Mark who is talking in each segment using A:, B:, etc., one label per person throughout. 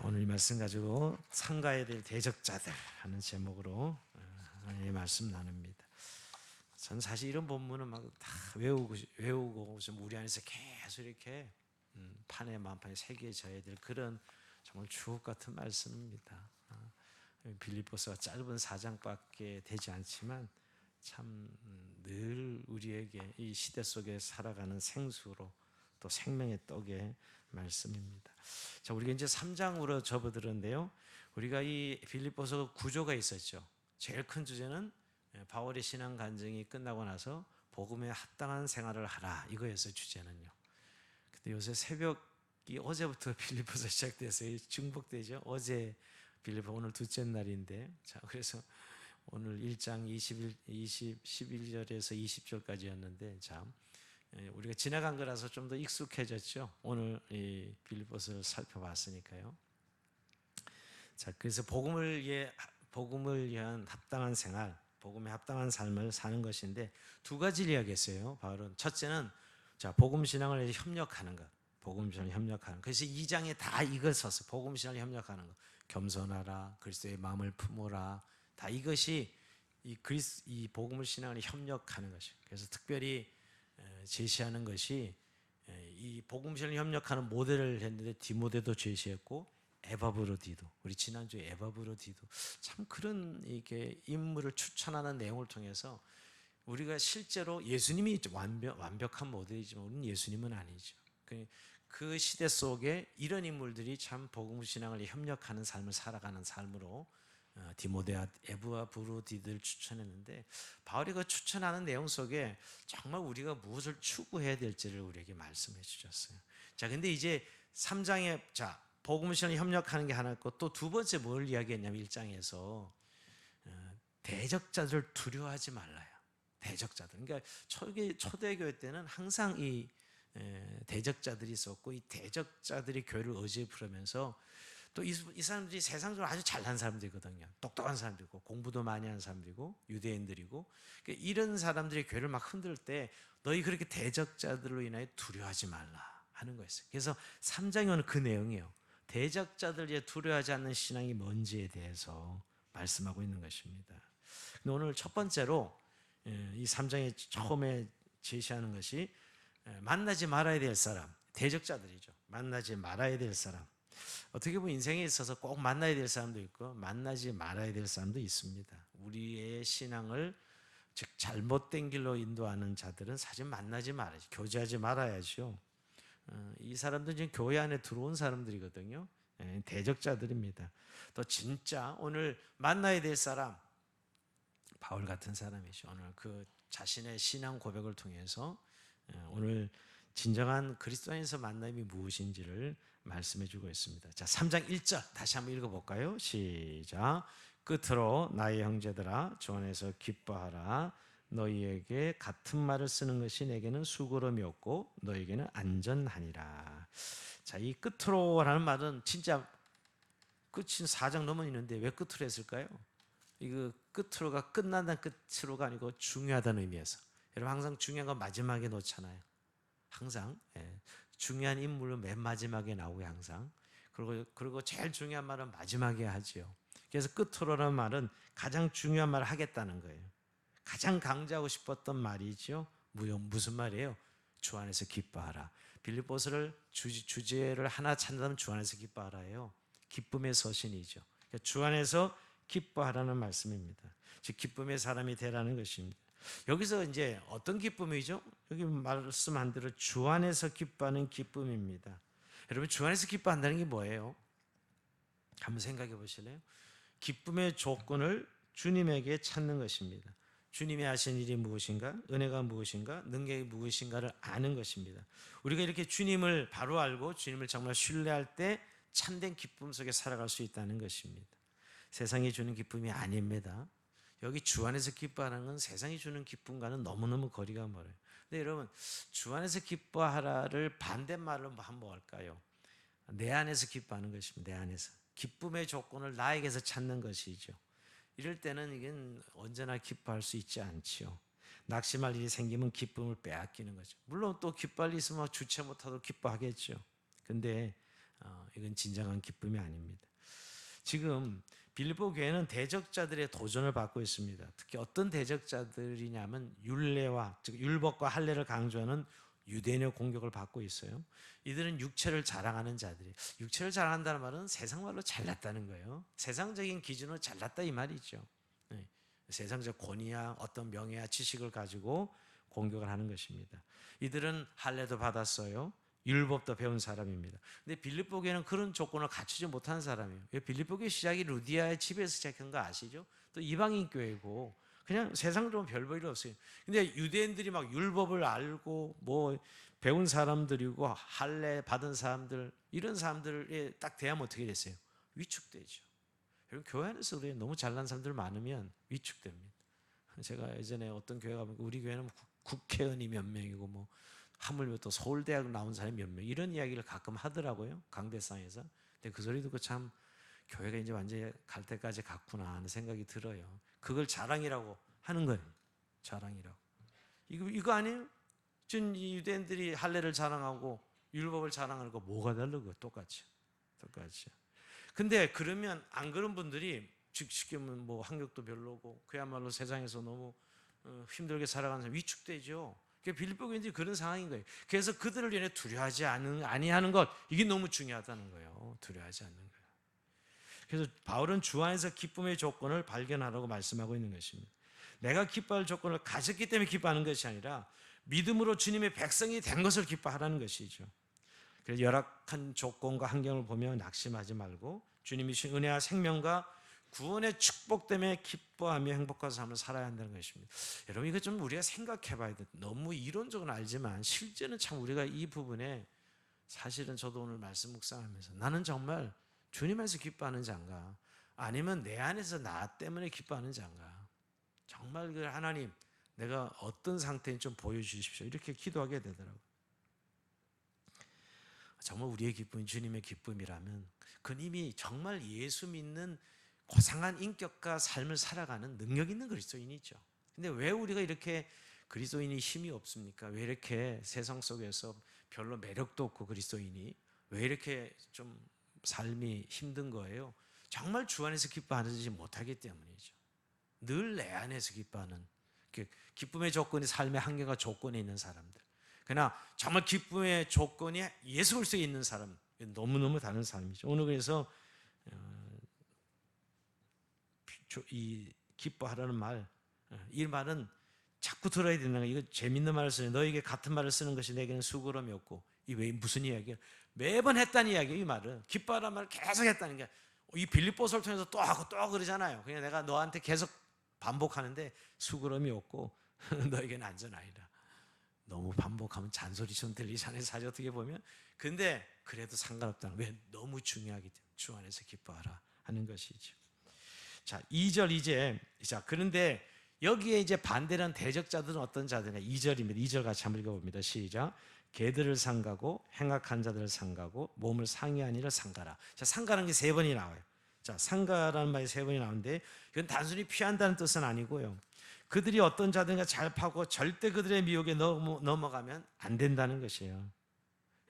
A: 오늘 이 말씀 가지고 삼가해야 될 대적자들 하는 제목으로 이 말씀 나눕니다. 전 사실 이런 본문은 막 다 외우고 좀 우리 안에서 계속 이렇게 판에 만판에 새겨져야 될 그런 정말 주옥 같은 말씀입니다. 빌립보서가 짧은 4장밖에 되지 않지만 참 늘 우리에게 이 시대 속에 살아가는 생수로 또 생명의 떡의 말씀입니다. 자, 우리가 이제 3장으로 접어들었는데요. 우리가 이 빌립보서 구조가 있었죠. 제일 큰 주제는 바울의 신앙 간증이 끝나고 나서 복음에 합당한 생활을 하라, 이거였어요, 주제는요. 근데 요새 새벽이 어제부터 빌립보서 시작돼서 중복되죠. 어제 빌립보, 오늘 둘째 날인데, 자, 그래서 오늘 1장 11절에서 20절까지였는데, 참 우리가 지나간 거라서 좀 더 익숙해졌죠. 오늘 이 빌립보서를 살펴봤으니까요. 자, 그래서 복음을 위한 합당한 생활, 복음에 합당한 삶을 사는 것인데 두 가지를 이야기했어요. 바울은 첫째는 자, 복음 신앙을 위해 협력하는 것. 복음 신앙을 협력하는 것. 그래서 2장에 다 이걸 썼어요. 복음 신앙을 협력하는 것. 겸손하라, 그리스도의 마음을 품어라. 다 이것이 이 복음을 신앙을 협력하는 것이에요. 그래서 특별히 제시하는 것이 이 복음 신앙을 협력하는 모델을 했는데 디모데도 제시했고 에바브로디도, 우리 지난주에 에바브로디도 참 그런 이게 인물을 추천하는 내용을 통해서 우리가 실제로 예수님이 완벽한 모델이지만 우리는 예수님은 아니죠. 그 시대 속에 이런 인물들이 참 복음 신앙을 협력하는 삶을 살아가는 삶으로 디모데와 에바브로디를 추천했는데 바울이 그 추천하는 내용 속에 정말 우리가 무엇을 추구해야 될지를 우리에게 말씀해 주셨어요. 자, 근데 이제 3장에 자, 복음 신앙에 협력하는 게 하나 있고 또 두 번째 뭘 이야기했냐면 1장에서 대적자들을 두려워하지 말라요. 대적자들. 그러니까 초대교회 때는 항상 이 대적자들이 있었고 이 대적자들이 교회를 어지에 부르면서 또 이 사람들이 세상적으로 아주 잘난 사람들이거든요. 똑똑한 사람들이고 공부도 많이 한 사람들이고 유대인들이고 이런 사람들이 교회를 막 흔들 때 너희 그렇게 대적자들로 인하여 두려워하지 말라 하는 거였어요. 그래서 3장에 오는 그 내용이에요. 대적자들이 두려워하지 않는 신앙이 뭔지에 대해서 말씀하고 있는 것입니다. 근데 오늘 첫 번째로 이 3장에 처음에 제시하는 것이 만나지 말아야 될 사람, 대적자들이죠. 만나지 말아야 될 사람. 어떻게 보면 인생에 있어서 꼭 만나야 될 사람도 있고 만나지 말아야 될 사람도 있습니다. 우리의 신앙을 즉 잘못된 길로 인도하는 자들은 사실 만나지 말아야지, 교제하지 말아야죠. 이 사람들은 지금 교회 안에 들어온 사람들이거든요. 대적자들입니다. 또 진짜 오늘 만나야 될 사람, 바울 같은 사람이죠. 오늘 그 자신의 신앙 고백을 통해서 오늘 진정한 그리스도인에서 만남이 무엇인지를 말씀해 주고 있습니다. 자, 3장 1절 다시 한번 읽어볼까요? 시작. 끝으로 나의 형제들아 주 안에서 기뻐하라. 너희에게 같은 말을 쓰는 것이 내게는 수고름이 없고 너희에게는 안전하니라. 자, 이 끝으로라는 말은 진짜 끝인 4장 넘어 있는데 왜 끝으로 했을까요? 이거 끝으로가 끝난다는 끝으로가 아니고 중요하다는 의미에서. 여러분 항상 중요한 건 마지막에 놓잖아요. 항상 중요한 인물은 맨 마지막에 나오고 항상 그리고 제일 중요한 말은 마지막에 하지요. 그래서 끝으로라는 말은 가장 중요한 말을 하겠다는 거예요. 가장 강조하고 싶었던 말이죠. 무슨 말이에요? 주 안에서 기뻐하라. 빌립보서를 주제를 하나 찾는다면 주 안에서 기뻐하라예요. 기쁨의 서신이죠. 그러니까 주 안에서 기뻐하라는 말씀입니다. 즉 기쁨의 사람이 되라는 것입니다. 여기서 이제 어떤 기쁨이죠? 여기 말씀한 대로 주 안에서 기뻐하는 기쁨입니다. 여러분 주 안에서 기뻐한다는 게 뭐예요? 한번 생각해 보실래요? 기쁨의 조건을 주님에게 찾는 것입니다. 주님이 하신 일이 무엇인가? 은혜가 무엇인가? 능력이 무엇인가를 아는 것입니다. 우리가 이렇게 주님을 바로 알고 주님을 정말 신뢰할 때 참된 기쁨 속에 살아갈 수 있다는 것입니다. 세상이 주는 기쁨이 아닙니다. 여기 주 안에서 기뻐하는 건 세상이 주는 기쁨과는 너무너무 거리가 멀어요. 근데 여러분 주 안에서 기뻐하라를 반대말로 한번 할까요? 내 안에서 기뻐하는 것입니다. 내 안에서. 기쁨의 조건을 나에게서 찾는 것이죠. 이럴 때는 이건 언제나 기뻐할 수 있지 않지요. 낙심할 일이 생기면 기쁨을 빼앗기는 거죠. 물론 또 기뻐할 일이 있으면 주체 못하도 기뻐하겠죠. 근데 이건 진정한 기쁨이 아닙니다. 지금 빌립보 교회는 대적자들의 도전을 받고 있습니다. 특히 어떤 대적자들이냐면 율례와 즉 율법과 할례를 강조하는 유대인의 공격을 받고 있어요. 이들은 육체를 자랑하는 자들이, 육체를 자랑한다는 말은 세상 말로 잘났다는 거예요. 세상적인 기준으로 잘났다 이 말이죠. 네. 세상적 권위야 어떤 명예와 지식을 가지고 공격을 하는 것입니다. 이들은 할례도 받았어요. 율법도 배운 사람입니다. 근데 빌립보 교회는 그런 조건을 갖추지 못한 사람이에요. 빌립보 교회 시작이 루디아의 집에서 시작한 거 아시죠? 또 이방인 교회고 그냥 세상적으로 별 볼일 없어요. 근데 유대인들이 막 율법을 알고 뭐 배운 사람들이고 할례 받은 사람들, 이런 사람들에 딱 대하면 어떻게 됐어요? 위축되죠. 여러분 교회 안에서 우리 너무 잘난 사람들 많으면 위축됩니다. 제가 예전에 어떤 교회 가면 우리 교회는 국회의원이 몇 명이고 뭐 하물며 또 서울대학 나온 사람이 몇 명, 이런 이야기를 가끔 하더라고요, 강대상에서. 근데 그 소리 듣고 참 교회가 이제 완전히 갈 때까지 갔구나 하는 생각이 들어요. 그걸 자랑이라고 하는 거예요. 자랑이라고. 이거 아니에요? 전 유대인들이 할례를 자랑하고 율법을 자랑하는 거 뭐가 다르고 똑같죠. 똑같죠. 근데 그러면 안 그런 분들이 쉽게 뭐 학력도 별로고 그야말로 세상에서 너무 힘들게 살아가는 사람 위축되죠. 빌립보 교인들이 그런 상황인 거예요. 그래서 그들을 위해 두려워하지 아니하는 것, 이게 너무 중요하다는 거예요. 두려워하지 않는 거예요. 그래서 바울은 주 안에서 기쁨의 조건을 발견하라고 말씀하고 있는 것입니다. 내가 기뻐할 조건을 가졌기 때문에 기뻐하는 것이 아니라 믿음으로 주님의 백성이 된 것을 기뻐하라는 것이죠. 그래서 열악한 조건과 환경을 보며 낙심하지 말고 주님이 주신 은혜와 생명과 구원의 축복 때문에 기뻐하며 행복한 삶을 살아야 한다는 것입니다. 여러분 이거 좀 우리가 생각해 봐야 돼. 너무 이론적으로 알지만 실제는 참 우리가 이 부분에, 사실은 저도 오늘 말씀 묵상하면서 나는 정말 주님 안에서 기뻐하는 자인가, 아니면 내 안에서 나 때문에 기뻐하는 자인가, 정말 그 하나님 내가 어떤 상태인지 좀 보여주십시오, 이렇게 기도하게 되더라고요. 정말 우리의 기쁨이 주님의 기쁨이라면 그는 이미 정말 예수 믿는 고상한 인격과 삶을 살아가는 능력 있는 그리스도인이죠. 근데 왜 우리가 이렇게 그리스도인이 힘이 없습니까? 왜 이렇게 세상 속에서 별로 매력도 없고 그리스도인이 왜 이렇게 좀 삶이 힘든 거예요? 정말 주 안에서 기뻐하지 못하기 때문이죠. 늘 내 안에서 기뻐하는, 기쁨의 조건이 삶의 한계가 조건에 있는 사람들, 그러나 정말 기쁨의 조건이 예수 그리스도에 있는 사람, 너무너무 다른 삶이죠. 오늘 그래서 이 기뻐하라는 말, 이 말은 자꾸 들어야 된다는 거예요. 이거 재밌는 말을 쓰네. 너에게 같은 말을 쓰는 것이 내게는 수고로움이 없고. 이 왜 무슨 이야기야? 매번 했다는 이야기예요. 이 말은 기뻐하라는 말을 계속 했다는 게, 이 빌립보서를 통해서 또 하고 또 그러잖아요. 그냥 내가 너한테 계속 반복하는데 수고로움이 없고 너에게는 안전하리라. 너무 반복하면 잔소리처럼 들리잖아요, 사실 어떻게 보면. 근데 그래도 상관없다는, 왜? 너무 중요하기 때문에 주 안에서 기뻐하라 하는 것이죠. 자, 2절 이제, 자, 그런데 여기에 이제 반대는 대적자들은 어떤 자들이냐? 2절입니다. 2절 같이 한번 읽어봅니다. 시작. 개들을 상가고 행악한 자들을 상가고 몸을 상해한 이를 상가라. 자, 상가라는 게 세 번이 나와요. 자, 상가라는 말이 세 번이 나오는데 이건 단순히 피한다는 뜻은 아니고요. 그들이 어떤 자든가 잘 파고 절대 그들의 미혹에 넘어가면 안 된다는 것이에요.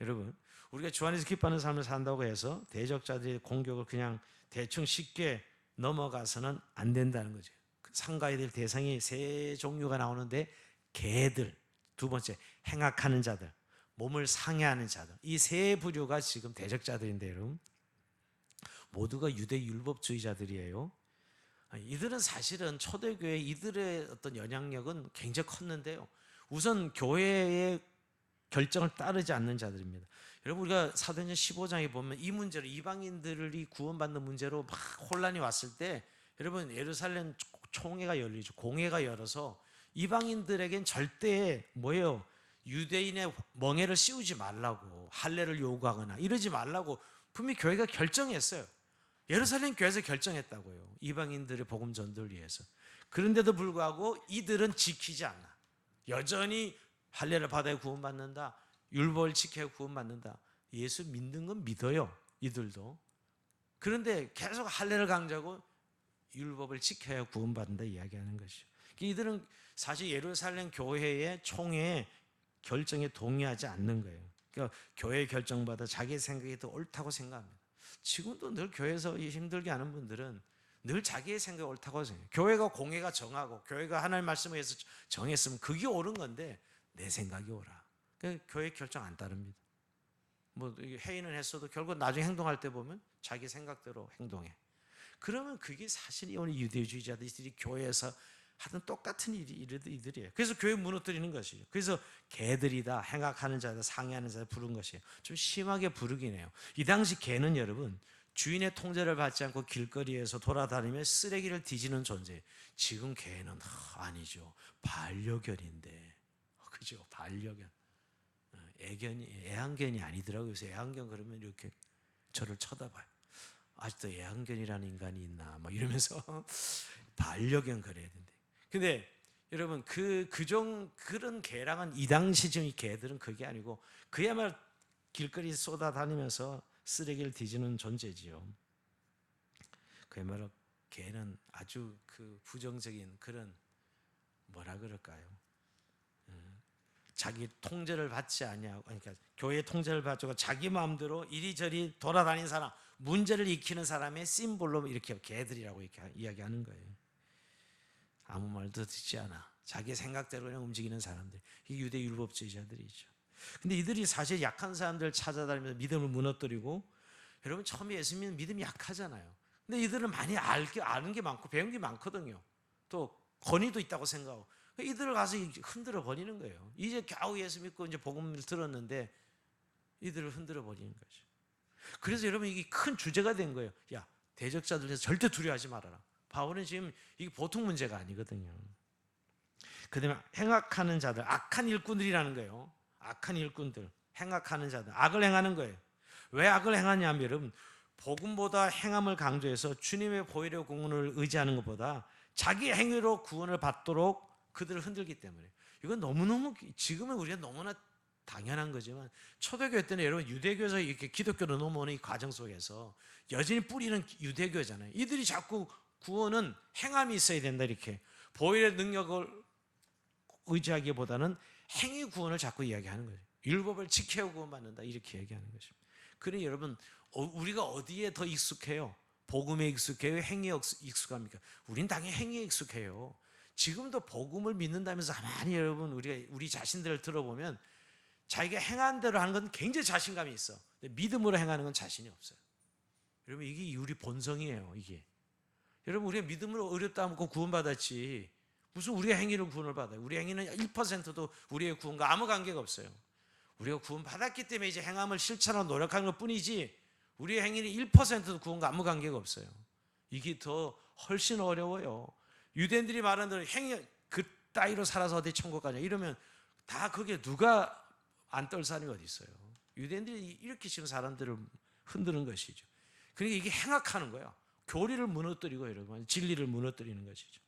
A: 여러분, 우리가 주 안에서 기뻐하는 삶을 산다고 해서 대적자들의 공격을 그냥 대충 쉽게 넘어가서는 안 된다는 거죠. 상가해야 될 대상이 세 종류가 나오는데, 개들, 두 번째 행악하는 자들, 몸을 상해하는 자들, 이 세 부류가 지금 대적자들인데, 여러분 모두가 유대 율법주의자들이에요. 이들은 사실은 초대교회 이들의 어떤 영향력은 굉장히 컸는데요, 우선 교회의 결정을 따르지 않는 자들입니다. 여러분 우리가 사도행전 15장에 보면 이 문제로, 이방인들이 구원받는 문제로 막 혼란이 왔을 때, 여러분 예루살렘 총회가 열리죠. 공회가 열어서 이방인들에겐 절대 뭐예요? 유대인의 멍에를 씌우지 말라고, 할례를 요구하거나 이러지 말라고 분명히 교회가 결정했어요. 예루살렘 교회에서 결정했다고요. 이방인들의 복음 전도를 위해서. 그런데도 불구하고 이들은 지키지 않아. 여전히 할례를 받아야 구원받는다, 율법을 지켜야 구원받는다. 예수 믿는 건 믿어요, 이들도. 그런데 계속 할례를 강조하고 율법을 지켜야 구원받는다 이야기하는 것이죠. 이들은 사실 예루살렘 교회의 총회의 결정에 동의하지 않는 거예요. 그러니까 교회 결정받아 자기 생각이 더 옳다고 생각합니다. 지금도 늘 교회에서 힘들게 하는 분들은 늘 자기의 생각이 옳다고 생각해요. 교회가 공회가 정하고 교회가 하나님 말씀에 의해서 정했으면 그게 옳은 건데 내 생각이 옳아. 그러니까 교회 결정 안 따릅니다. 뭐 회의는 했어도 결국 나중에 행동할 때 보면 자기 생각대로 행동해. 그러면 그게 사실 오늘 유대주의자들이 교회에서 하던 똑같은 일들이에요. 그래서 교회 무너뜨리는 것이죠. 그래서 개들이다, 행악하는 자다, 상해하는 자다 부른 것이에요. 좀 심하게 부르긴 해요. 이 당시 개는 여러분 주인의 통제를 받지 않고 길거리에서 돌아다니며 쓰레기를 뒤지는 존재예요. 지금 개는 아니죠. 반려견인데, 그죠? 반려견. 애완견이 아니더라고요. 그래서 애완견 그러면 이렇게 저를 쳐다봐요. 아직도 애완견이라는 인간이 있나? 막 이러면서 반려견 그래야 된대. 근데 여러분 그런 개랑은 이 당시 지금 이 개들은 그게 아니고 그야말로 길거리 쏟아다니면서 쓰레기를 뒤지는 존재지요. 그야말로 개는 아주 그 부정적인 그런 뭐라 그럴까요? 자기 통제를 받지 아니하고, 그러니까 교회 통제를 받고 자기 마음대로 이리저리 돌아다니는 사람, 문제를 익히는 사람의 심볼로 이렇게 개들이라고 이렇게 이야기하는 거예요. 아무 말도 듣지 않아. 자기 생각대로 그냥 움직이는 사람들. 이게 유대 율법주의자들이죠. 근데 이들이 사실 약한 사람들 찾아다니면서 믿음을 무너뜨리고, 여러분 처음에 예수 믿는 믿음이 약하잖아요. 근데 이들은 많이 아는 게 많고 배운 게 많거든요. 또 권위도 있다고 생각하고 이들을 가서 흔들어 버리는 거예요. 이제 겨우 예수 믿고 이제 복음을 들었는데 이들을 흔들어 버리는 거죠. 그래서 여러분 이게 큰 주제가 된 거예요. 야, 대적자들에서 절대 두려워하지 말아라. 바울은 지금 이게 보통 문제가 아니거든요. 그다음에 행악하는 자들, 악한 일꾼들이라는 거예요. 악한 일꾼들, 행악하는 자들, 악을 행하는 거예요. 왜 악을 행하냐면 여러분 복음보다 행함을 강조해서 주님의 보혈의 공헌을 의지하는 것보다 자기 행위로 구원을 받도록 그들을 흔들기 때문에. 이건 너무너무 지금은 우리가 너무나 당연한 거지만 초대교회 때는 여러분 유대교에서 이렇게 기독교로 넘어오는 이 과정 속에서 여전히 뿌리는 유대교잖아요. 이들이 자꾸 구원은 행함이 있어야 된다 이렇게 보혈의 능력을 의지하기보다는 행위 구원을 자꾸 이야기하는 거예요. 율법을 지켜야 구원받는다 이렇게 얘기하는 것입니다. 그러니 여러분 우리가 어디에 더 익숙해요? 복음에 익숙해요? 행위에 익숙합니까? 우린 당연히 행위에 익숙해요. 지금도 복음을 믿는다면서 많이 여러분 우리 자신들을 들어보면 자기가 행한 대로 하는 건 굉장히 자신감이 있어. 근데 믿음으로 행하는 건 자신이 없어요. 여러분 이게 우리 본성이에요. 이게 여러분 우리가 믿음으로 어렵다 하고 구원받았지 무슨 우리가 행위로 구원을 받아요? 우리 행위는 1%도 우리의 구원과 아무 관계가 없어요. 우리가 구원받았기 때문에 이제 행함을 실천하고 노력하는 것 뿐이지 우리의 행위는 1%도 구원과 아무 관계가 없어요. 이게 더 훨씬 어려워요. 유대인들이 말하는 대로 행위 그 따위로 살아서 어디 천국 가냐 이러면 다 그게 누가 안 떨 사람이 어디 있어요. 유대인들이 이렇게 지금 사람들을 흔드는 것이죠. 그러니까 이게 행악하는 거예요. 교리를 무너뜨리고 여러분 진리를 무너뜨리는 것이죠.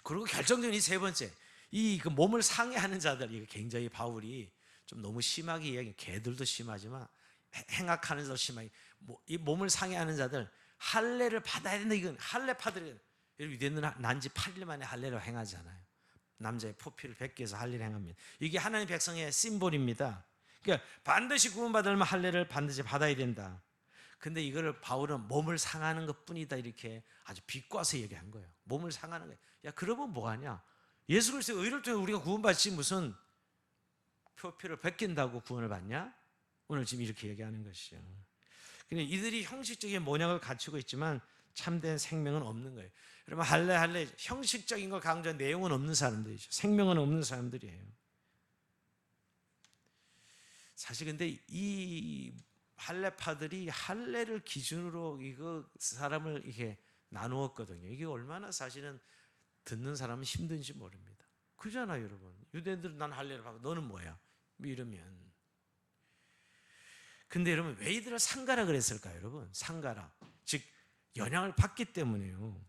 A: 그리고 결정적인 이 세 번째 이 그 몸을 상해하는 자들 이거 굉장히 바울이 좀 너무 심하게 이야기. 개들도 심하지만 행악하는 자도 심하게 이 몸을 상해하는 자들 할례를 받아야 된다. 이건 할례 받으려. 유대인은 난지 8일 만에 할례를 행하잖아요. 남자의 포피를 벗겨서 할례를 행합니다. 이게 하나님의 백성의 심볼입니다. 그러니까 반드시 구원받으려면 할례를 반드시 받아야 된다. 근데 이거를 바울은 몸을 상하는 것뿐이다 이렇게 아주 비꼬아서 얘기한 거예요. 몸을 상하는 거예요. 야 그러면 뭐하냐? 예수 그리스도의 의를 통해 우리가 구원받지 무슨 표피를 벗긴다고 구원을 받냐? 오늘 지금 이렇게 얘기하는 것이죠. 근데 이들이 형식적인 모양을 갖추고 있지만 참된 생명은 없는 거예요. 여러분 할례 형식적인 걸 강조한 내용은 없는 사람들이죠. 생명은 없는 사람들이에요. 사실 근데 이 할례파들이 할례를 기준으로 이거 사람을 이렇게 나누었거든요. 이게 얼마나 사실은 듣는 사람은 힘든지 모릅니다. 그잖아요, 여러분. 유대인들은 난 할례를 받고 너는 뭐야? 뭐 이러면. 근데 여러분 왜 이들을 상가라 그랬을까요, 여러분? 상가라. 즉 영향을 받기 때문에요.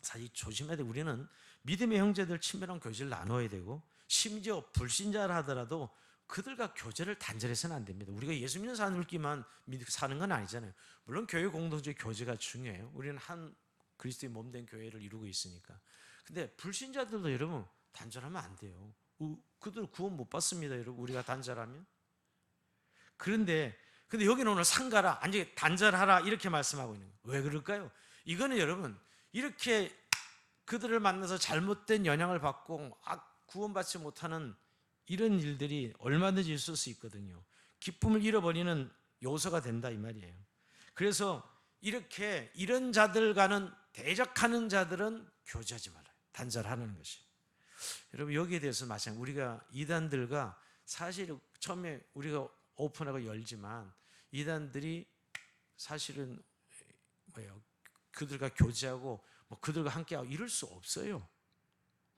A: 사실 조심해야 돼. 우리는 믿음의 형제들 친밀한 교제를 나눠야 되고 심지어 불신자를 하더라도 그들과 교제를 단절해서는 안 됩니다. 우리가 예수 믿는 사람들끼리만 사는 건 아니잖아요. 물론 교회 공동체 교제가 중요해요. 우리는 한 그리스도의 몸된 교회를 이루고 있으니까. 근데 불신자들도 여러분 단절하면 안 돼요. 그들 구원 못 받습니다, 여러분. 우리가 단절하면. 그런데 근데 여기는 오늘 상가라, 아니 단절하라 이렇게 말씀하고 있는 거예요. 왜 그럴까요? 이거는 여러분 이렇게 그들을 만나서 잘못된 영향을 받고 구원받지 못하는 이런 일들이 얼마든지 있을 수 있거든요. 기쁨을 잃어버리는 요소가 된다 이 말이에요. 그래서 이렇게 이런 자들과는 대적하는 자들은 교제하지 말아요. 단절하는 것이. 여러분 여기에 대해서 마찬가지. 우리가 이단들과 사실 처음에 우리가 오픈하고 열지만 이단들이 사실은 뭐예요? 그들과 교제하고 뭐 그들과 함께하고 이럴 수 없어요.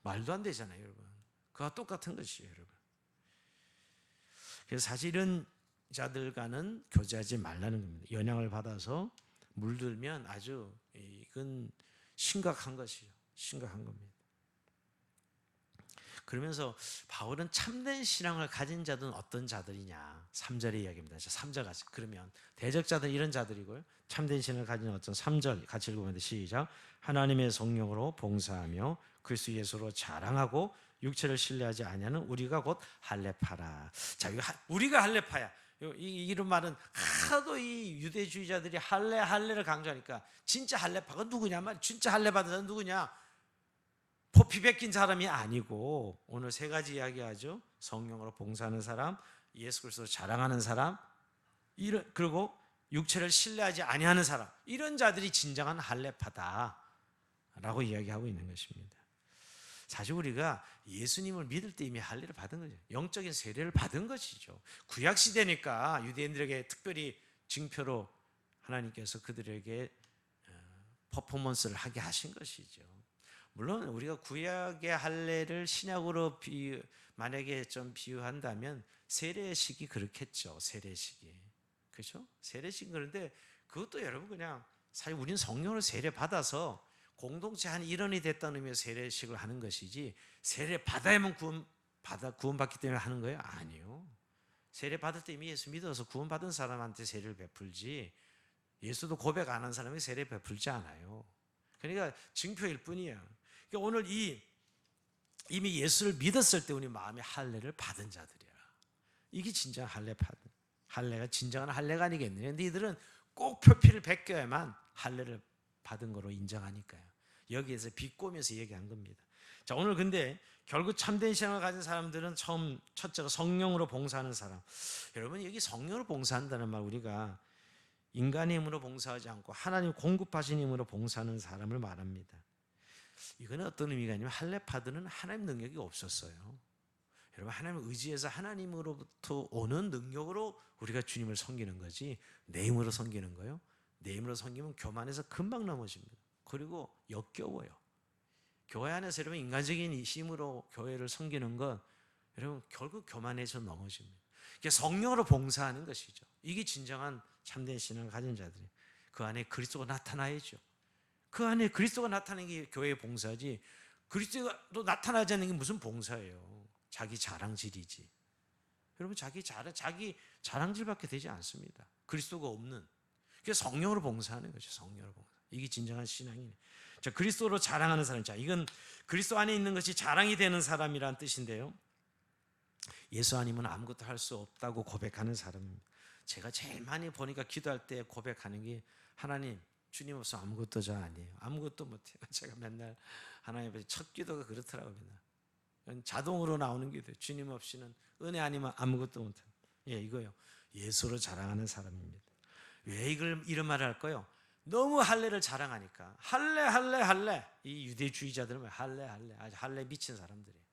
A: 말도 안 되잖아요, 여러분. 그와 똑같은 것이에요, 여러분. 그래서 사실은 자들과는 교제하지 말라는 겁니다. 영향을 받아서 물들면 아주 이건 심각한 것이요, 심각한 겁니다. 그러면서 바울은 참된 신앙을 가진 자들은 어떤 자들이냐 3절의 이야기입니다. 3절 같이. 그러면 대적자들은 이런 자들이고요, 참된 신앙을 가진 어떤 3절 같이 읽어보면 시작. 하나님의 성령으로 봉사하며 그리스도 예수로 자랑하고 육체를 신뢰하지 아니하는 우리가 곧 할례파라. 자, 우리가 할례파야. 이런 말은 하도 이 유대주의자들이 할례를 강조하니까 진짜 할례파가 누구냐 말. 진짜 할례 받은 사람 누구냐? 포피 베낀 사람이 아니고 오늘 세 가지 이야기하죠. 성령으로 봉사하는 사람, 예수 그리스도를 자랑하는 사람, 그리고 육체를 신뢰하지 아니하는 사람. 이런 자들이 진정한 할례파다라고 이야기하고 있는 것입니다. 사실 우리가 예수님을 믿을 때 이미 할례를 받은 거죠. 영적인 세례를 받은 것이죠. 구약 시대니까 유대인들에게 특별히 징표로 하나님께서 그들에게 퍼포먼스를 하게 하신 것이죠. 물론 우리가 구약의 할례를 신약으로 만약에 좀 비유한다면 세례식이 그렇겠죠. 세례식이. 그렇죠? 세례식. 그런데 그것도 여러분 그냥 사실 우리는 성령으로 세례 받아서 공동체 한 일원이 됐다는 의미에서 세례식을 하는 것이지 세례 받아야만 구원받기 때문에 하는 거예요? 아니요. 세례 받을 때 이미 예수 믿어서 구원받은 사람한테 세례를 베풀지 예수도 고백 안 한 사람이 세례 베풀지 않아요. 그러니까 징표일 뿐이에요. 그러니까 오늘 이미 예수를 믿었을 때 우리 마음에 할례를 받은 자들이야. 이게 진짜 할례가 진정한 할례가 아니겠느냐. 그런데 이들은 꼭 표피를 베껴야만 할례를 받은 거로 인정하니까요. 여기에서 비꼬면서 얘기한 겁니다. 자, 오늘 근데 결국 참된 신앙을 가진 사람들은 첫째가 성령으로 봉사하는 사람. 여러분 여기 성령으로 봉사한다는 말 우리가 인간의 힘으로 봉사하지 않고 하나님 공급하신 힘으로 봉사하는 사람을 말합니다. 이거는 어떤 의미가 아니면 할례파들은 하나님 능력이 없었어요. 여러분 하나님을 의지해서 하나님으로부터 오는 능력으로 우리가 주님을 섬기는 거지 내 힘으로 섬기는 거예요. 내 힘으로 섬기면 교만해서 금방 넘어집니다. 그리고 역겨워요. 교회 안에서 여러분 인간적인 힘으로 교회를 섬기는 건 여러분 결국 교만해서 넘어집니다. 성령으로 봉사하는 것이죠. 이게 진정한 참된 신앙을 가진 자들이. 그 안에 그리스도가 나타나야죠. 그 안에 그리스도가 나타나는 게 교회의 봉사지 그리스도가 또 나타나지 않는 게 무슨 봉사예요. 자기 자랑질이지. 여러분 자기 자랑질밖에 되지 않습니다. 그리스도가 없는. 그래서 성령으로 봉사하는 거죠. 성령으로 봉사. 이게 진정한 신앙이네. 자, 그리스도로 자랑하는 사람. 자, 이건 그리스도 안에 있는 것이 자랑이 되는 사람이란 뜻인데요. 예수 아니면 아무것도 할 수 없다고 고백하는 사람입니다. 제가 제일 많이 보니까 기도할 때 고백하는 게 하나님, 주님 없으면 아무것도 저 아니에요. 아무것도 못해요. 제가 맨날 하나님 앞에 첫 기도가 그렇더라고요. 자동으로 나오는 기도예요. 주님 없이는 은혜 아니면 아무것도 못해요. 예, 이거요. 예수로 자랑하는 사람입니다. 왜 이런 말을 할까요? 너무 할례를 자랑하니까 할례 이 유대주의자들은 할례 아주 할례 미친 사람들이에요.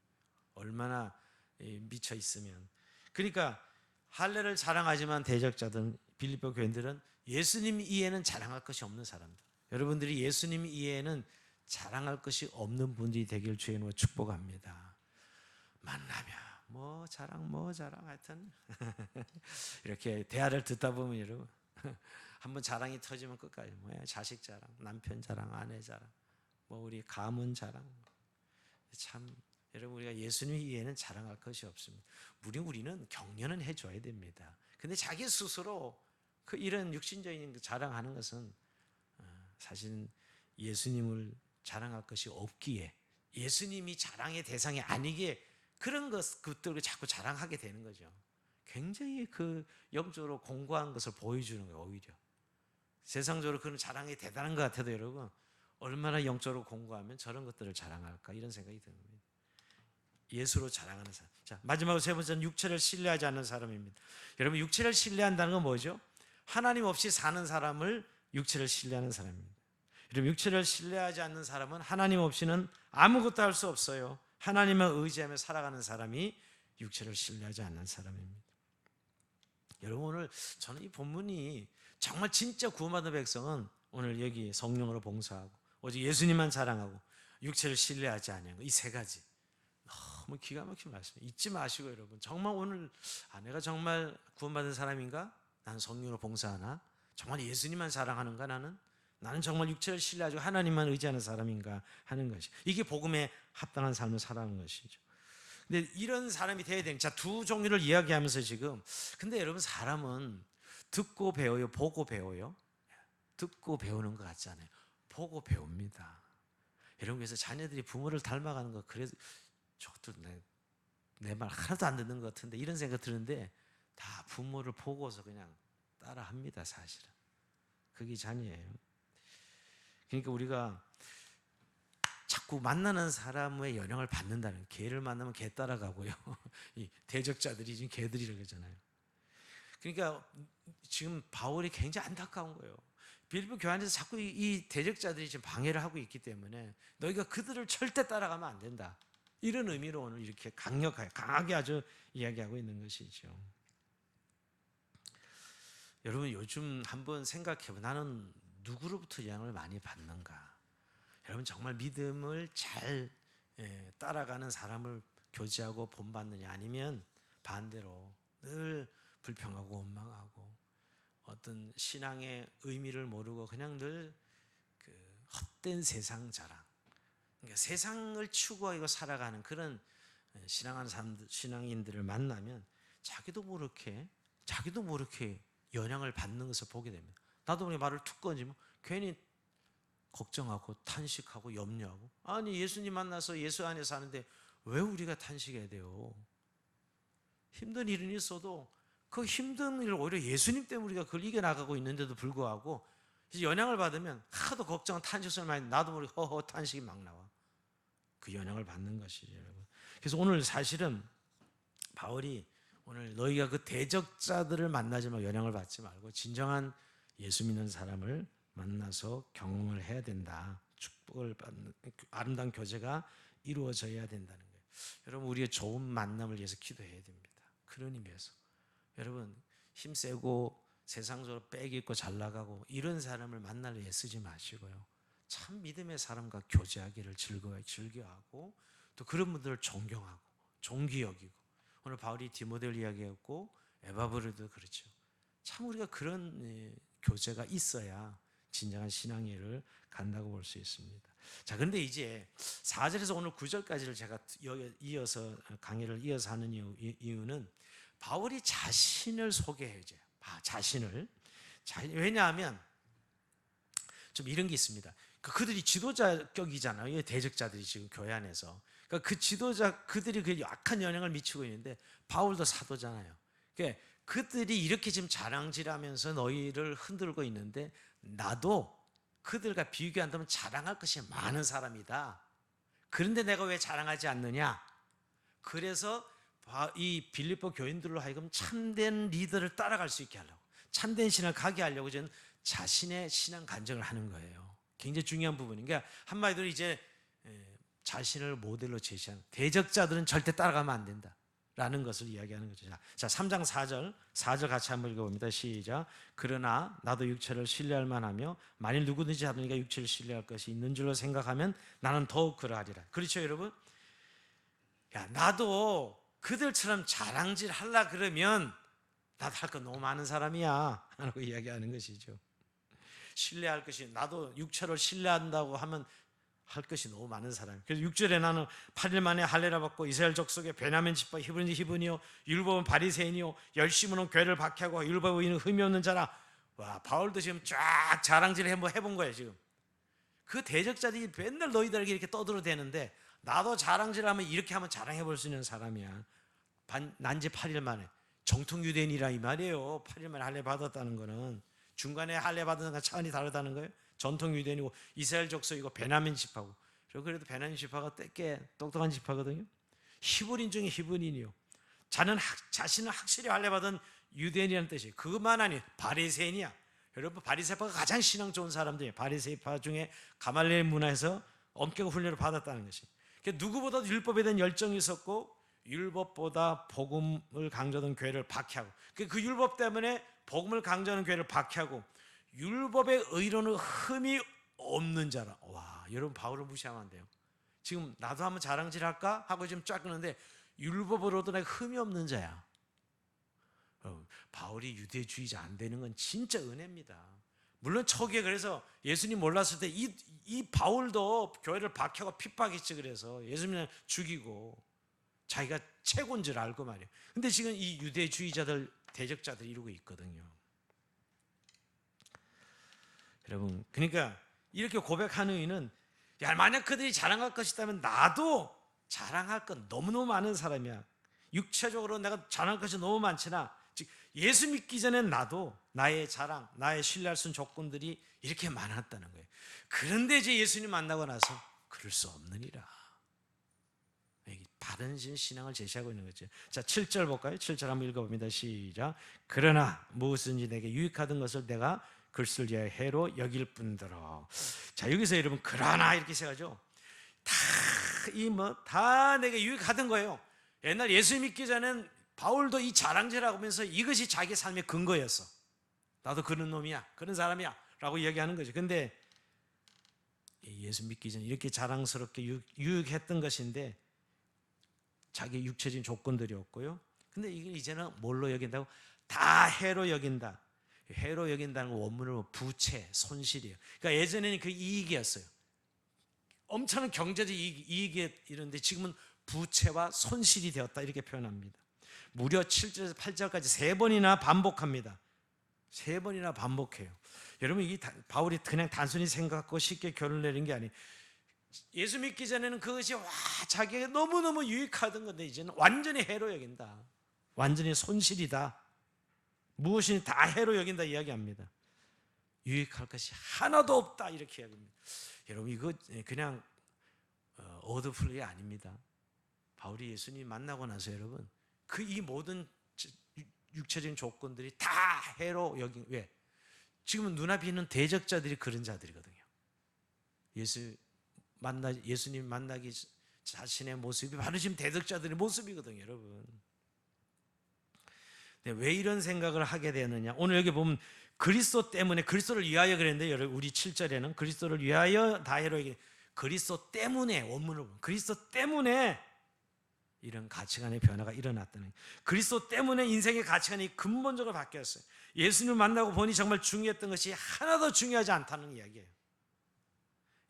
A: 얼마나 미쳐 있으면. 그러니까 할례를 자랑하지만 대적자들은 빌립보 교인들은 예수님 이외에는 자랑할 것이 없는 사람들. 여러분들이 예수님 이외에는 자랑할 것이 없는 분들이 되길 주님으로 축복합니다. 만나면 뭐 자랑 하여튼 이렇게 대화를 듣다 보면 여러분 한번 자랑이 터지면 끝까지 뭐야 자식 자랑, 남편 자랑, 아내 자랑, 뭐 우리 가문 자랑. 참 여러분 우리가 예수님 이외에는 자랑할 것이 없습니다. 우리는 격려는 해줘야 됩니다. 근데 자기 스스로 이런 육신적인 자랑하는 것은 사실은 예수님을 자랑할 것이 없기에 예수님이 자랑의 대상이 아니기에 그런 것들을 자꾸 자랑하게 되는 거죠. 굉장히 그 영적으로 공고한 것을 보여주는 거예요. 오히려 세상적으로 그런 자랑이 대단한 것 같아도 여러분, 얼마나 영적으로 공고하면 저런 것들을 자랑할까, 이런 생각이 드는 겁니다. 예수로 자랑하는 사람. 자, 마지막으로 세 번째는 육체를 신뢰하지 않는 사람입니다. 여러분, 육체를 신뢰한다는 건 뭐죠? 하나님 없이 사는 사람을 육체를 신뢰하는 사람입니다. 여러분, 육체를 신뢰하지 않는 사람은 하나님 없이는 아무것도 할 수 없어요. 하나님을 의지하며 살아가는 사람이 육체를 신뢰하지 않는 사람입니다. 여러분, 오늘 저는 이 본문이 정말 진짜 구원받은 백성은 오늘 여기 성령으로 봉사하고 오직 예수님만 자랑하고 육체를 신뢰하지 않는 거, 이 세 가지 너무 기가 막힌 말씀이에요. 잊지 마시고 여러분, 정말 오늘 내가 정말 구원받은 사람인가? 나는 성령으로 봉사하나? 정말 예수님만 자랑하는가? 나는 정말 육체를 신뢰하고 하나님만 의지하는 사람인가 하는 것이, 이게 복음에 합당한 삶을 살아가는 것이죠. 근데 이런 사람이 돼야 되는, 자, 두 종류를 이야기하면서 지금, 근데 여러분, 사람은 듣고 배워요, 보고 배워요? 듣고 배우는 것 같지 않아요? 보고 배웁니다. 여러분, 그래서 자녀들이 부모를 닮아가는 거, 그래서 저것도 내 말 하나도 안 듣는 것 같은데, 이런 생각 드는데 다 부모를 보고서 그냥 따라합니다. 사실은 그게 자녀예요. 그러니까 우리가 자꾸 만나는 사람의 영향을 받는다는, 개를 만나면 개 따라가고요. 이 대적자들이 지금 개들이라고 그러잖아요. 그러니까 지금 바울이 굉장히 안타까운 거예요. 빌립보 교회 안에서 자꾸 이 대적자들이 지금 방해를 하고 있기 때문에 너희가 그들을 절대 따라가면 안 된다, 이런 의미로 오늘 이렇게 강하게 아주 이야기하고 있는 것이죠. 여러분, 요즘 한번 생각해보면 나는 누구로부터 영향을 많이 받는가? 여러분, 정말 믿음을 잘 따라가는 사람을 교제하고 본받느냐, 아니면 반대로 늘 불평하고 원망하고 어떤 신앙의 의미를 모르고 그냥 늘 그 헛된 세상 자랑, 그러니까 세상을 추구하고 살아가는 그런 신앙하는 사람들, 신앙인들을 만나면 자기도 모르게 영향을 받는 것을 보게 됩니다. 나도 모르게 말을 툭 건지면 괜히 걱정하고 탄식하고 염려하고, 아니 예수님 만나서 예수 안에 사는데 왜 우리가 탄식해야 돼요? 힘든 일은 있어도 그 힘든 일을 오히려 예수님 때문에 우리가 그걸 이겨나가고 있는데도 불구하고 영향을 받으면 하도 걱정, 탄식을 많이, 나도 모르게 허허 탄식이 막 나와. 그 영향을 받는 것이죠, 여러분. 그래서 오늘 사실은 바울이 오늘 너희가 그 대적자들을 만나지 말고 영향을 받지 말고 진정한 예수 믿는 사람을 만나서 경험을 해야 된다. 축복을 받는 아름다운 교제가 이루어져야 된다는 거예요. 여러분, 우리의 좋은 만남을 위해서 기도해야 됩니다. 그런 의미에서 여러분, 힘세고 세상적으로 빽 있고 잘 나가고 이런 사람을 만날 애 쓰지 마시고요, 참 믿음의 사람과 교제하기를 즐겨하고 또 그런 분들을 존경하고 존귀 여기고, 오늘 바울이 디모데를 이야기했고 에바브로도 그렇죠. 참 우리가 그런 교제가 있어야 진정한 신앙의를 간다고 볼 수 있습니다. 자, 그런데 이제 4절에서 오늘 9절까지를 제가 이어서 강의를 이어서 하는 이유는 바울이 자신을 소개해줘요. 자신을. 왜냐하면 좀 이런 게 있습니다. 그들이 지도자격이잖아요. 대적자들이 지금 교회 안에서. 그러니까 그 지도자, 그들이 그 약한 영향을 미치고 있는데 바울도 사도잖아요. 그러니까 그들이 이렇게 지금 자랑질하면서 너희를 흔들고 있는데 나도 그들과 비교한다면 자랑할 것이 많은 사람이다. 그런데 내가 왜 자랑하지 않느냐? 그래서 이 빌립보 교인들로 하여금 참된 리더를 따라갈 수 있게 하려고, 참된 신을 가게 하려고 저는 자신의 신앙 간증을 하는 거예요. 굉장히 중요한 부분이에요. 그러니까 한마디로 이제 자신을 모델로 제시하는, 대적자들은 절대 따라가면 안 된다 라는 것을 이야기하는 거죠. 자, 3장 4절 같이 한번 읽어봅니다. 시작. 그러나 나도 육체를 신뢰할 만하며 만일 누구든지 하느니가 육체를 신뢰할 것이 있는 줄로 생각하면 나는 더욱 그러하리라. 그렇죠, 여러분? 야, 나도 그들처럼 자랑질 하려 그러면 나도 할 거 너무 많은 사람이야 라고 이야기하는 것이죠. 신뢰할 것이, 나도 육체를 신뢰한다고 하면 할 것이 너무 많은 사람. 그래서 6절에 나는 8일 만에 할례를 받고 이스라엘 족속의 베냐민 지파, 히브리인이 히브리요, 율법은 바리새인이요, 열심으로는 교회를 박해하고 율법은 흠이 없는 자라. 와, 바울도 지금 쫙 자랑질을 해본 거예요. 지금 그 대적자들이 맨날 너희들에게 이렇게 떠들어대는데 나도 자랑질하면 이렇게 하면 자랑해 볼 수 있는 사람이야. 난지 8일 만에 정통 유대인이라 이 말이에요. 8일 만에 할례 받았다는 거는 중간에 할례 받은 건 차원이 다르다는 거예요. 전통 유대인이고 이스라엘 족속이고 베냐민 지파고. 그래도 베냐민 지파가 꽤 똑똑한 지파거든요. 히브리인 중에 히브리인이요. 자신은 확실히 할례 받은 유대인이라는 뜻이에요. 그것만 아니 바리새인이야. 여러분 바리새파가 가장 신앙 좋은 사람들이에요. 바리새파 중에 가말리엘 문화에서 엄격 훈련을 받았다는 것이. 누구보다도 율법에 대한 열정이 있었고 율법보다 복음을 강조하던 교회를 박해하고 그 율법 때문에 복음을 강조하는 교회를 박해하고 율법의 의로는 흠이 없는 자라. 와, 여러분 바울을 무시하면 안 돼요. 지금 나도 한번 자랑질할까 하고 지금 쫙 끄는데 율법으로도 내가 흠이 없는 자야. 바울이 유대주의자 안 되는 건 진짜 은혜입니다. 물론 초기에 그래서 예수님 몰랐을 때 이 바울도 교회를 박해하고 핍박했지. 그래서 예수님을 죽이고 자기가 최고인 줄 알고 말이에요. 근데 지금 이 유대주의자들 대적자들이 이러고 있거든요. 여러분, 그러니까 이렇게 고백하는 의미는 야, 만약 그들이 자랑할 것이 있다면 나도 자랑할 건 너무너무 많은 사람이야. 육체적으로 내가 자랑할 것이 너무 많지나 즉 예수 믿기 전에 나도 나의 자랑, 나의 신뢰할 수 있는 조건들이 이렇게 많았다는 거예요. 그런데 이제 예수님 만나고 나서 그럴 수 없느니라. 바른 신앙을 제시하고 있는 거죠. 자, 7절 볼까요? 7절 한번 읽어봅니다. 시작. 그러나 무엇인지 내게 유익하던 것을 내가 그리스도를 위하여 해로 여길 뿐더러. 자, 여기서 여러분 그러나 이렇게 시작하죠. 다 내게 유익하던 거예요. 옛날 예수 믿기 전엔 바울도 이 자랑질하고 하면서 이것이 자기 삶의 근거였어. 나도 그런 놈이야, 그런 사람이야 라고 이야기하는 거죠. 근데 예수 믿기 전에 이렇게 자랑스럽게 유익했던 것인데 자기 육체적인 조건들이었고요. 근데 이걸 이제는 뭘로 여긴다고? 다 해로 여긴다. 해로 여긴다는 건 원문으로 부채, 손실이에요. 그러니까 예전에는 그 이익이었어요. 엄청난 경제적 이익이 이런데 지금은 부채와 손실이 되었다 이렇게 표현합니다. 무려 7절에서 8절까지 3번이나 반복합니다. 3번이나 반복해요. 여러분 이게 바울이 그냥 단순히 생각하고 쉽게 결론을 내린 게 아니에요. 예수 믿기 전에는 그것이 자기에게 너무너무 유익하던 건데 이제는 완전히 해로 여긴다. 완전히 손실이다. 무엇이니 다 해로 여긴다 이야기합니다. 유익할 것이 하나도 없다 이렇게 이야기합니다. 여러분 이거 그냥 어드플레이 아닙니다. 바울이 예수님 만나고 나서 여러분 이 모든 육체적인 조건들이 다 해로 여긴. 왜? 지금은 눈앞에 있는 대적자들이 그런 자들이거든요. 예수님 만나기 자신의 모습이 바로 지금 대적자들의 모습이거든요, 여러분. 왜 이런 생각을 하게 되느냐? 오늘 여기 보면 그리스도 때문에, 그리스도를 위하여 그랬는데, 여러분 우리 7절에는 그리스도를 위하여 다 해로 얘기. 그리스도 때문에, 원문을 보면 그리스도 때문에 이런 가치관의 변화가 일어났다는 거예요. 그리스도 때문에 인생의 가치관이 근본적으로 바뀌었어요. 예수님을 만나고 보니 정말 중요했던 것이 하나도 중요하지 않다는 이야기예요.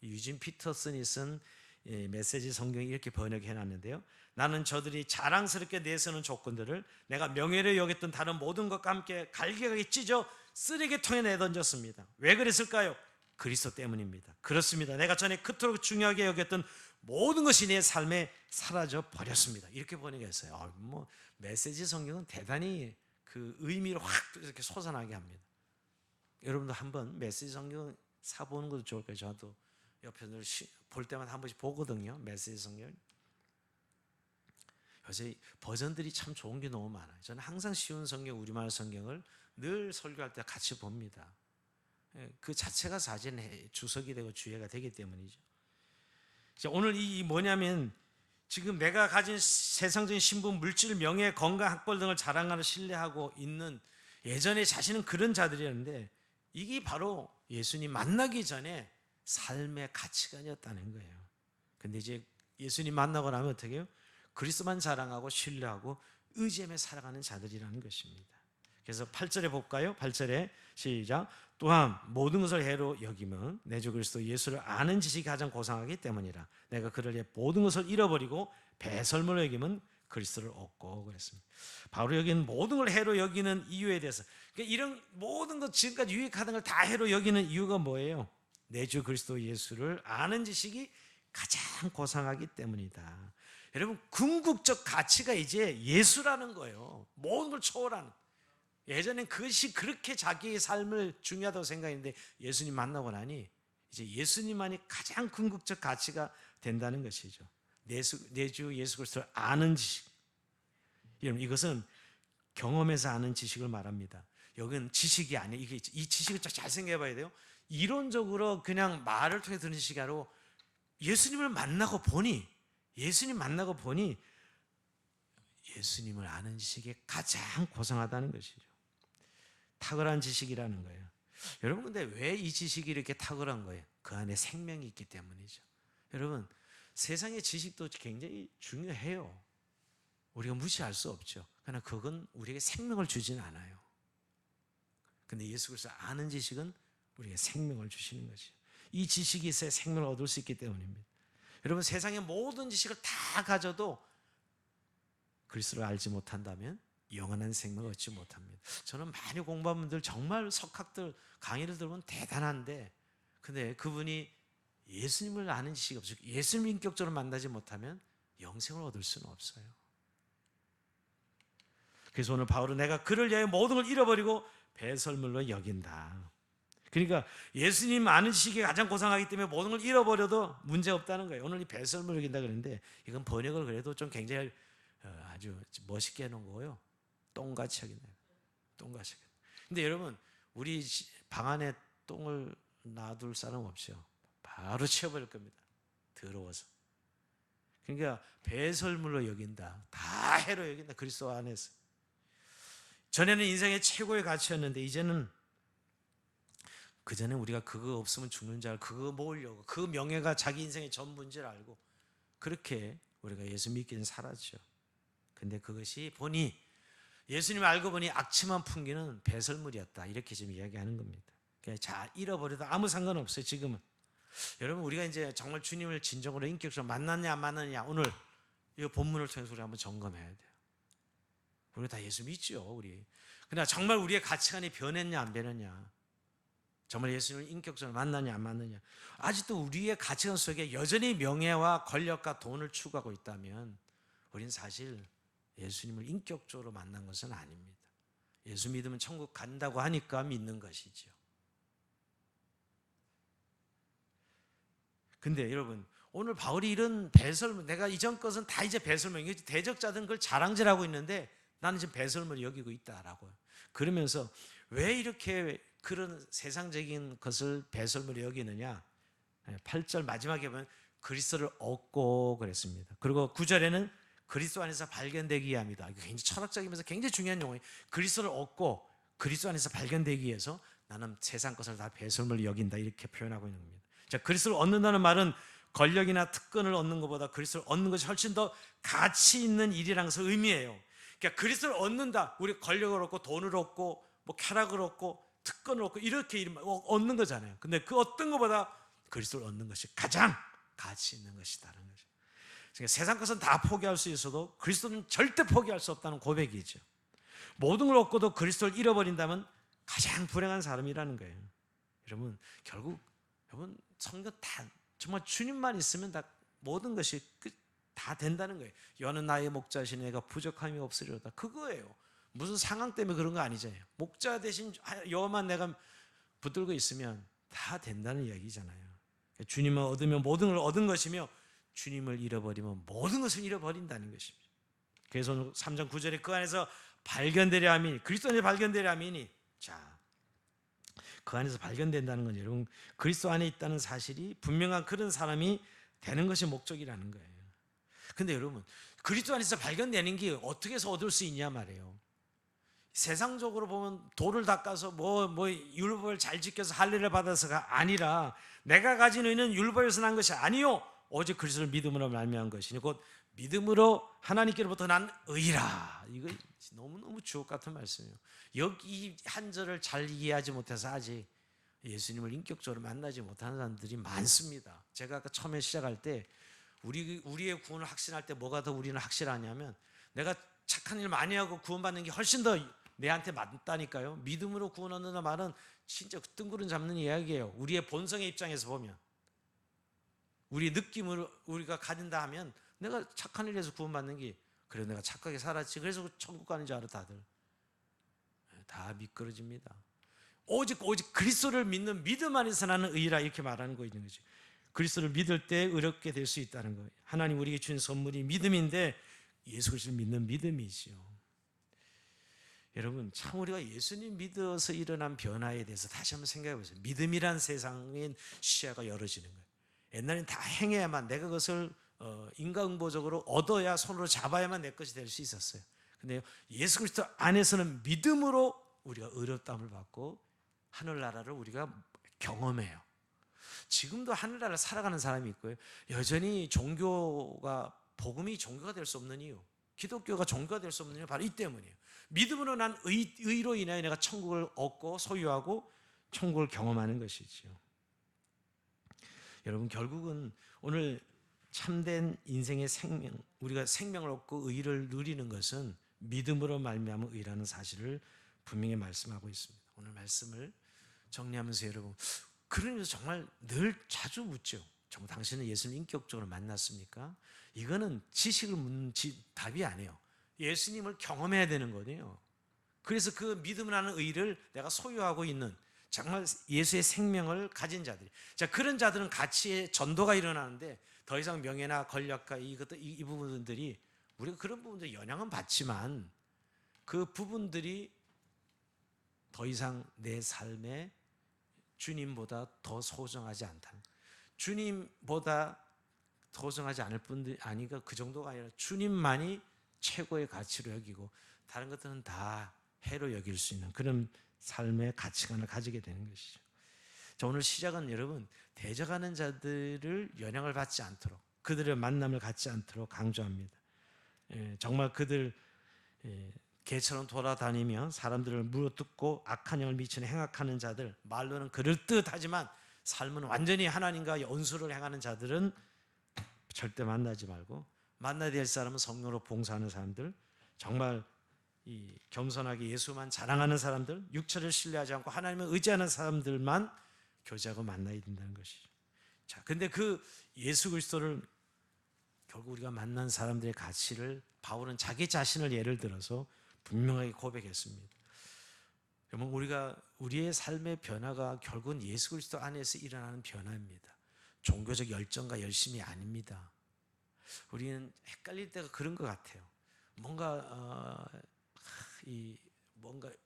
A: 유진 피터슨이 쓴 메시지 성경이 이렇게 번역해 놨는데요. 나는 저들이 자랑스럽게 내세우는 조건들을 내가 명예를 여겼던 다른 모든 것과 함께 갈기갈기 찢어 쓰레기통에 내던졌습니다. 왜 그랬을까요? 그리스도 때문입니다. 그렇습니다. 내가 전에 그토록 중요하게 여겼던 모든 것이 내 삶에 사라져 버렸습니다. 이렇게 번역했어요. 메시지 성경은 대단히 그 의미를 확 이렇게 솟아나게 합니다. 여러분도 한번 메시지 성경 사보는 것도 좋을 거예요. 저도 옆에서 볼 때마다 한 번씩 보거든요. 메시지 성경. 요새 버전들이 참 좋은 게 너무 많아요. 저는 항상 쉬운 성경, 우리말 성경을 늘 설교할 때 같이 봅니다. 그 자체가 사실은 주석이 되고 주예가 되기 때문이죠. 오늘 이 뭐냐면 지금 내가 가진 세상적인 신분, 물질, 명예, 건강, 학벌 등을 자랑하는 신뢰하고 있는 예전에 자신은 그런 자들이었는데 이게 바로 예수님 만나기 전에 삶의 가치관이었다는 거예요. 근데 이제 예수님 만나고 나면 어떻게 해요? 그리스도만 자랑하고 신뢰하고 의지하며 살아가는 자들이라는 것입니다. 그래서 8절에 볼까요? 8절에 시작. 또한 모든 것을 해로 여기면 내 주 그리스도 예수를 아는 지식이 가장 고상하기 때문이라. 내가 그를 위해 모든 것을 잃어버리고 배설물로 여기면 그리스도를 얻고 그랬습니다. 바로 여기는 모든 걸 해로 여기는 이유에 대해서, 그러니까 이런 모든 것 지금까지 유익하던 걸 다 해로 여기는 이유가 뭐예요? 내 주 그리스도 예수를 아는 지식이 가장 고상하기 때문이다. 여러분, 궁극적 가치가 이제 예수라는 거예요. 모든 걸 초월하는. 예전엔 그것이 그렇게 자기의 삶을 중요하다고 생각했는데 예수님 만나고 나니 이제 예수님만이 가장 궁극적 가치가 된다는 것이죠. 내 주 예수 그리스도를 아는 지식. 여러분, 이것은 경험에서 아는 지식을 말합니다. 여기는 지식이 아니에요. 이 지식을 잘 생각해 봐야 돼요. 이론적으로 그냥 말을 통해 듣는 지식이 아니고 예수님을 만나고 보니 예수님을 아는 지식이 가장 고상하다는 것이죠. 탁월한 지식이라는 거예요. 여러분, 근데 왜 이 지식이 이렇게 탁월한 거예요? 그 안에 생명이 있기 때문이죠. 여러분, 세상의 지식도 굉장히 중요해요. 우리가 무시할 수 없죠. 그러나 그건 우리에게 생명을 주지는 않아요. 근데 예수 그리스도 아는 지식은 우리에게 생명을 주시는 것이죠. 이 지식이 있어야 생명을 얻을 수 있기 때문입니다. 여러분, 세상의 모든 지식을 다 가져도 그리스도를 알지 못한다면 영원한 생명을 얻지 못합니다. 저는 많이 공부한 분들, 정말 석학들 강의를 들으면 대단한데, 근데 그분이 예수님을 아는 지식이 없어요. 예수님을 인격적으로 만나지 못하면 영생을 얻을 수는 없어요. 그래서 오늘 바울은 내가 그를 위하여 모든 걸 잃어버리고 배설물로 여긴다. 그러니까 예수님 아는 지식이 가장 고상하기 때문에 모든 걸 잃어버려도 문제없다는 거예요. 오늘 이 배설물로 여긴다 그러는데 이건 번역을 그래도 좀 굉장히 아주 멋있게 해놓은 거고요. 똥같이 여긴다. 똥같이 여긴다. 근데 여러분, 우리 방 안에 똥을 놔둘 사람 없죠. 바로 치워버릴 겁니다. 더러워서. 그러니까 배설물로 여긴다. 다 해로 여긴다. 그리스도 안에서. 전에는 인생의 최고의 가치였는데 이제는, 그전에 우리가 그거 없으면 죽는 줄 알고 그거 모으려고, 그 명예가 자기 인생의 전부인 줄 알고 그렇게 우리가 예수 믿기는 살았죠. 근데 그것이 보니, 예수님을 알고 보니 악취만 풍기는 배설물이었다. 이렇게 지금 이야기하는 겁니다. 자, 잃어버려도 아무 상관없어요. 지금은. 여러분, 우리가 이제 정말 주님을 진정으로 인격적으로 만났냐 안 만났냐, 오늘 이 본문을 통해서 우리 한번 점검해야 돼요. 우리가 다 예수 믿죠, 우리. 그러나 정말 우리의 가치관이 변했냐 안 변했냐, 정말 예수님을 인격적으로 만나냐 안 만나냐, 아직도 우리의 가치관 속에 여전히 명예와 권력과 돈을 추구하고 있다면 우리는 사실 예수님을 인격적으로 만난 것은 아닙니다. 예수 믿으면 천국 간다고 하니까 믿는 것이죠. 근데 여러분, 오늘 바울이 이런 배설물, 내가 이전 것은 다 이제 배설물, 대적자들은 그걸 자랑질하고 있는데 나는 지금 배설물을 여기고 있다라고요. 그러면서 왜 이렇게 그런 세상적인 것을 배설물로 여기느냐, 8절 마지막에 보면 그리스도를 얻고 그랬습니다. 그리고 9절에는 그리스도 안에서 발견되기 위함이다. 이거 굉장히 철학적이면서 굉장히 중요한 용어예요. 그리스도를 얻고 그리스도 안에서 발견되기 위해서 나는 세상 것을 다 배설물로 여긴다, 이렇게 표현하고 있는 겁니다. 자, 그리스도를 얻는다는 말은 권력이나 특권을 얻는 것보다 그리스도를 얻는 것이 훨씬 더 가치 있는 일이라는 것을 의미해요. 그러니까 그리스도를 얻는다, 우리 권력을 얻고 돈을 얻고 뭐 쾌락을 얻고 특권을 얻고 이렇게 얻는 거잖아요. 근데 그 어떤 것보다 그리스도를 얻는 것이 가장 가치 있는 것이다라는 거죠. 그러니까 세상 것은 다 포기할 수 있어도 그리스도는 절대 포기할 수 없다는 고백이죠. 모든 걸 얻고도 그리스도를 잃어버린다면 가장 불행한 사람이라는 거예요. 여러분, 결국 여러분, 성경 다 정말 주님만 있으면 다 모든 것이 다 된다는 거예요. 여호와는 나의 목자시니 내가 부족함이 없으리로다. 그거예요. 무슨 상황 때문에 그런 거 아니잖아요. 목자 대신 여호와만 내가 붙들고 있으면 다 된다는 이야기잖아요. 주님을 얻으면 모든 걸 얻은 것이며 주님을 잃어버리면 모든 것을 잃어버린다는 것입니다. 그래서 오늘 3장 9절에 그 안에서 발견되려 함이니, 그리스도 안에 발견되려 함이니, 자, 그 안에서 발견된다는 건 여러분, 그리스도 안에 있다는 사실이 분명한 그런 사람이 되는 것이 목적이라는 거예요. 근데 여러분, 그리스도 안에서 발견되는 게 어떻게 해서 얻을 수 있냐 말이에요. 세상적으로 보면 돌을 닦아서 뭐 율법을 잘 지켜서 할례를 받아서가 아니라, 내가 가진 의는 율법에서 난 것이 아니요 오직 그리스도를 믿음으로 말미암은 것이니 곧 믿음으로 하나님께로부터 난 의라. 이거 너무너무 주옥 같은 말씀이에요. 여기 한 절을 잘 이해하지 못해서 아직 예수님을 인격적으로 만나지 못하는 사람들이 많습니다. 제가 아까 처음에 시작할 때 우리의 구원을 확신할 때 뭐가 더 우리는 확실하냐면, 내가 착한 일 많이 하고 구원받는 게 훨씬 더 내한테 맞다니까요. 믿음으로 구원 얻는다는 말은 진짜 뜬구름 잡는 이야기예요. 우리의 본성의 입장에서 보면, 우리 느낌으로 우리가 가진다 하면 내가 착한 일에서 구원받는 게 그래 내가 착하게 살았지 그래서 천국 가는 줄 알아 다들. 다 미끄러집니다. 오직 그리스도를 믿는 믿음 안에서 나는 의라 이렇게 말하는 거 있는 거죠. 그리스도를 믿을 때 의롭게 될 수 있다는 거예요. 하나님 우리에게 준 선물이 믿음인데 예수 그리스도를 믿는 믿음이지요. 여러분 참 우리가 예수님 믿어서 일어난 변화에 대해서 다시 한번 생각해 보세요. 믿음이란 세상의 시야가 열어지는 거예요. 옛날엔 다 행해야만 내가 그것을 인과응보적으로 얻어야 손으로 잡아야만 내 것이 될 수 있었어요. 근데 예수 그리스도 안에서는 믿음으로 우리가 의롭다함을 받고 하늘나라를 우리가 경험해요. 지금도 하늘나라를 살아가는 사람이 있고요. 여전히 복음이 종교가 될 수 없는 이유, 기독교가 종교가 될 수 없는 이유 바로 이 때문이에요. 믿음으로 난 의로 인하여 내가 천국을 얻고 소유하고 천국을 경험하는 것이지요. 여러분 결국은 오늘 참된 인생의 생명, 우리가 생명을 얻고 의를 누리는 것은 믿음으로 말미암아 의라는 사실을 분명히 말씀하고 있습니다. 오늘 말씀을 정리하면서 여러분 그러면서 정말 늘 자주 묻죠. 정말 당신은 예수님 인격적으로 만났습니까? 이거는 지식을 묻는 답이 아니에요. 예수님을 경험해야 되는 거네요. 그래서 그 믿음을 하는 의를 내가 소유하고 있는 정말 예수의 생명을 가진 자들이, 자 그런 자들은 같이 전도가 일어나는데 더 이상 명예나 권력과 이 부분들이 우리가 그런 부분들 영향은 받지만 그 부분들이 더 이상 내 삶에 주님보다 더 소중하지 않다. 주님보다 소중하지 않을 뿐이 아니가 그 정도가 아니라 주님만이 최고의 가치로 여기고 다른 것들은 다 해로 여길 수 있는 그런 삶의 가치관을 가지게 되는 것이죠. 자, 오늘 시작은 여러분 대적하는 자들을 영향을 받지 않도록 그들의 만남을 갖지 않도록 강조합니다. 정말 그들 개처럼 돌아다니며 사람들을 물어뜯고 악한 영을 미치는 행악하는 자들, 말로는 그럴듯하지만 삶은 완전히 하나님과 연수를 행하는 자들은 절대 만나지 말고, 만나야 될 사람은 성령으로 봉사하는 사람들, 정말 이 겸손하게 예수만 자랑하는 사람들, 육체를 신뢰하지 않고 하나님을 의지하는 사람들만 교제하고 만나야 된다는 것이죠. 자, 근데 그 예수 그리스도를 결국 우리가 만난 사람들의 가치를 바울은 자기 자신을 예를 들어서 분명하게 고백했습니다. 여러분 우리의 삶의 변화가 결국은 예수 그리스도 안에서 일어나는 변화입니다. 종교적 열정과 열심이 아닙니다. 우리는 헷갈릴 때가 그런 것 같아요. 뭔가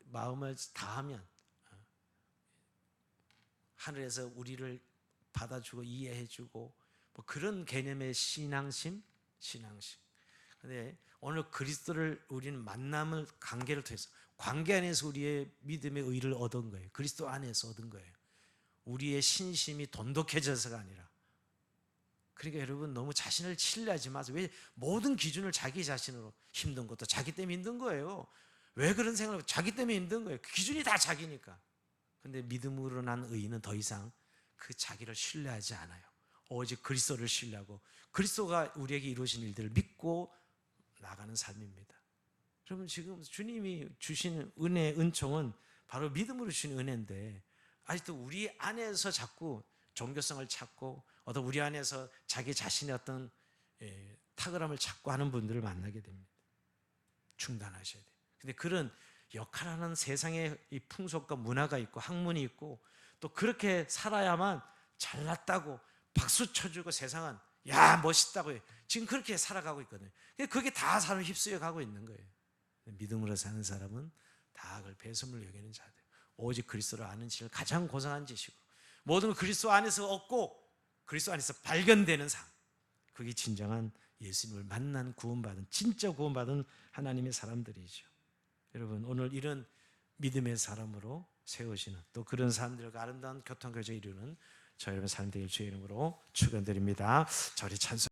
A: 마음을 다하면 하늘에서 우리를 받아주고 이해해주고 뭐 그런 개념의 신앙심. 그런데 오늘 그리스도를 우리는 만남을 관계를 통해서 관계 안에서 우리의 믿음의 의를 얻은 거예요. 그리스도 안에서 얻은 거예요. 우리의 신심이 돈독해져서가 아니라. 그러니까 여러분 너무 자신을 신뢰하지 마세요. 왜 모든 기준을 자기 자신으로, 힘든 것도 자기 때문에 힘든 거예요. 왜 그런 생각을 자기 때문에 힘든 거예요. 그 기준이 다 자기니까. 근데 믿음으로 난 의인은 더 이상 그 자기를 신뢰하지 않아요. 오직 그리스도를 신뢰하고 그리스도가 우리에게 이루신 일들을 믿고 나가는 삶입니다. 여러분 지금 주님이 주시는 은혜, 은총은 바로 믿음으로 주신 은혜인데 아직도 우리 안에서 자꾸 종교성을 찾고 어떤 우리 안에서 자기 자신의 어떤 탁월함을 찾고 하는 분들을 만나게 됩니다. 중단하셔야 돼요. 근데 그런 역할하는 세상의 이 풍속과 문화가 있고 학문이 있고 또 그렇게 살아야만 잘났다고 박수 쳐주고 세상은 야 멋있다고 해요. 지금 그렇게 살아가고 있거든요. 그게 다 사람 휩쓸려 가고 있는 거예요. 믿음으로 사는 사람은 다 그걸 배설물 여기는 자들, 오직 그리스도를 아는 지를 가장 고상한 지식으로 모든 그리스도 안에서 얻고 그리스도 안에서 발견되는 삶, 그게 진정한 예수님을 만난 구원받은, 진짜 구원받은 하나님의 사람들이죠. 여러분 오늘 이런 믿음의 사람으로 세우시는, 또 그런 사람들과 아름다운 교통교제 이루는 저 여러분 삶 되길 주의 이름으로 축원드립니다. 저리 찬송